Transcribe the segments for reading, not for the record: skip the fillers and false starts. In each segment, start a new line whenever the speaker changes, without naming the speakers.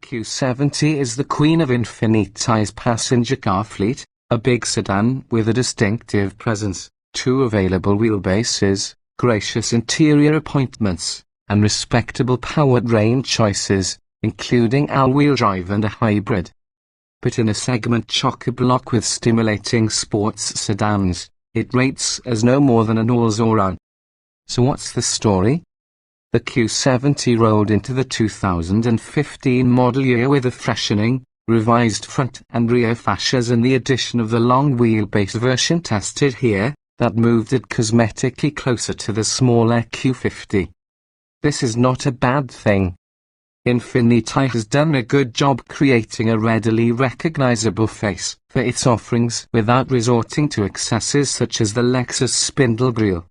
Q70 is the queen of Infiniti's passenger car fleet, a big sedan with a distinctive presence, 2 available wheelbases, gracious interior appointments, and respectable powertrain choices, including all-wheel drive and a hybrid. But in a segment chock-a-block with stimulating sports sedans, it rates as no more than an all-around. So what's the story? The Q70 rolled into the 2015 model year with a freshening, revised front and rear fascias and the addition of the long wheelbase version tested here, that moved it cosmetically closer to the smaller Q50. This is not a bad thing. Infiniti has done a good job creating a readily recognizable face for its offerings without resorting to excesses such as the Lexus spindle grille.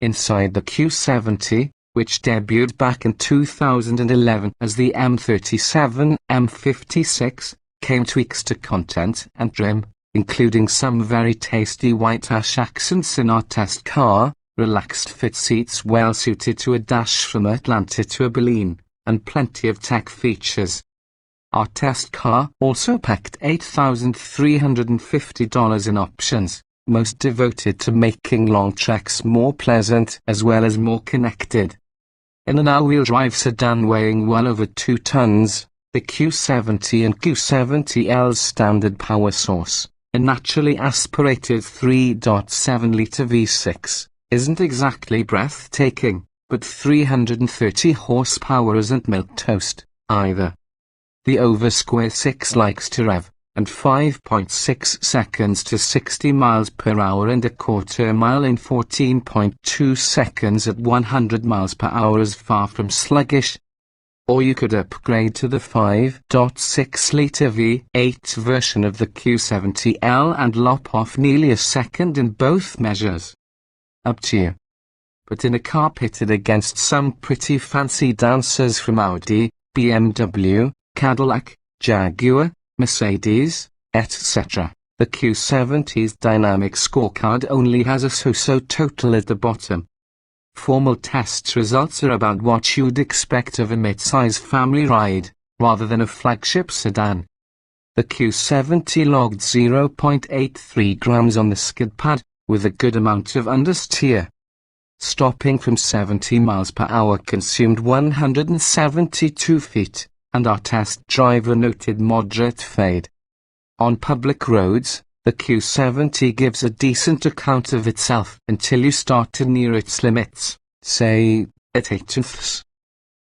Inside the Q70, which debuted back in 2011 as the M37, M56, came tweaks to content and trim, including some very tasty white ash accents in our test car, relaxed fit seats well suited to a dash from Atlanta to Abilene, and plenty of tech features. Our test car also packed $8,350 in options, most devoted to making long treks more pleasant as well as more connected. In an all-wheel drive sedan weighing well over 2 tons, the Q70 and Q70L's standard power source, a naturally aspirated 3.7-litre V6, isn't exactly breathtaking, but 330 horsepower isn't milquetoast, either. The over square 6 likes to rev, and 5.6 seconds to 60 miles per hour and a quarter mile in 14.2 seconds at 100 miles per hour is far from sluggish. Or you could upgrade to the 5.6-litre V8 version of the Q70L and lop off nearly a second in both measures. Up to you. But in a car pitted against some pretty fancy dancers from Audi, BMW, Cadillac, Jaguar, Mercedes, etc., the Q70's dynamic scorecard only has a so-so total at the bottom. Formal test results are about what you'd expect of a mid-size family ride, rather than a flagship sedan. The Q70 logged 0.83 grams on the skid pad, with a good amount of understeer. Stopping from 70 miles per hour consumed 172 feet. And our test driver noted moderate fade. On public roads, the Q70 gives a decent account of itself until you start to near its limits, say, at 0.8.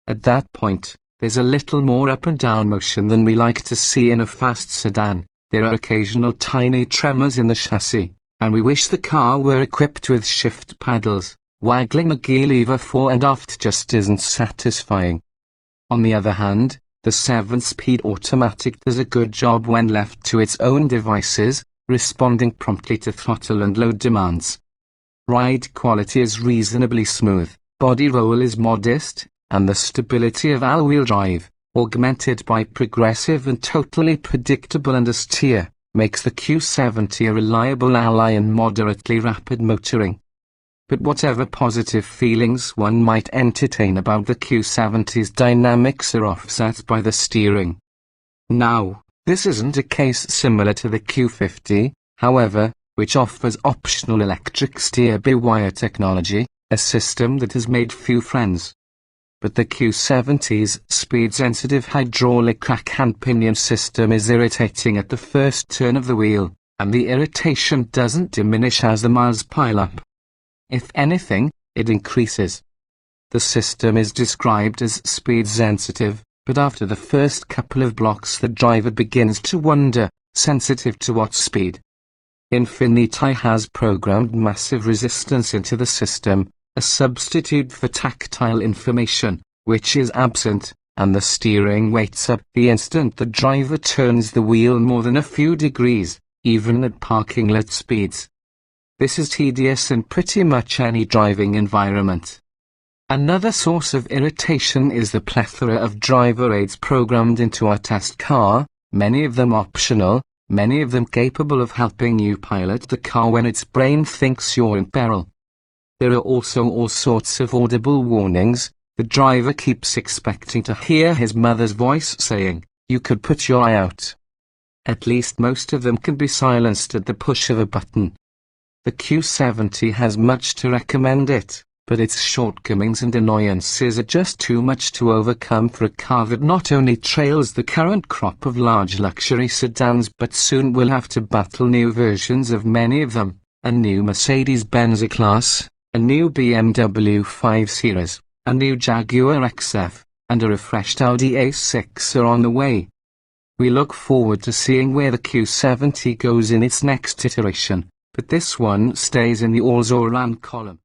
At that point, there's a little more up and down motion than we like to see in a fast sedan. There are occasional tiny tremors in the chassis, and we wish the car were equipped with shift paddles. Waggling a gear lever fore and aft just isn't satisfying. On the other hand, the 7-speed automatic does a good job when left to its own devices, responding promptly to throttle and load demands. Ride quality is reasonably smooth, body roll is modest, and the stability of all-wheel drive, augmented by progressive and totally predictable understeer, makes the Q70 a reliable ally in moderately rapid motoring. But whatever positive feelings one might entertain about the Q70's dynamics are offset by the steering. Now, this isn't a case similar to the Q50, however, which offers optional electric steer-by-wire technology, a system that has made few friends. But the Q70's speed-sensitive hydraulic rack and pinion system is irritating at the first turn of the wheel, and the irritation doesn't diminish as the miles pile up. If anything, it increases. The system is described as speed-sensitive, but after the first couple of blocks the driver begins to wonder, sensitive to what speed? Infiniti has programmed massive resistance into the system, a substitute for tactile information, which is absent, and the steering waits up the instant the driver turns the wheel more than a few degrees, even at parking lot speeds. This is tedious in pretty much any driving environment. Another source of irritation is the plethora of driver aids programmed into our test car, many of them optional, many of them capable of helping you pilot the car when its brain thinks you're in peril. There are also all sorts of audible warnings. The driver keeps expecting to hear his mother's voice saying, you could put your eye out. At least most of them can be silenced at the push of a button. The Q70 has much to recommend it, but its shortcomings and annoyances are just too much to overcome for a car that not only trails the current crop of large luxury sedans but soon will have to battle new versions of many of them. A new Mercedes-Benz E-Class, a new BMW 5 Series, a new Jaguar XF, and a refreshed Audi A6 are on the way. We look forward to seeing where the Q70 goes in its next iteration, but this one stays in the all-or-none column.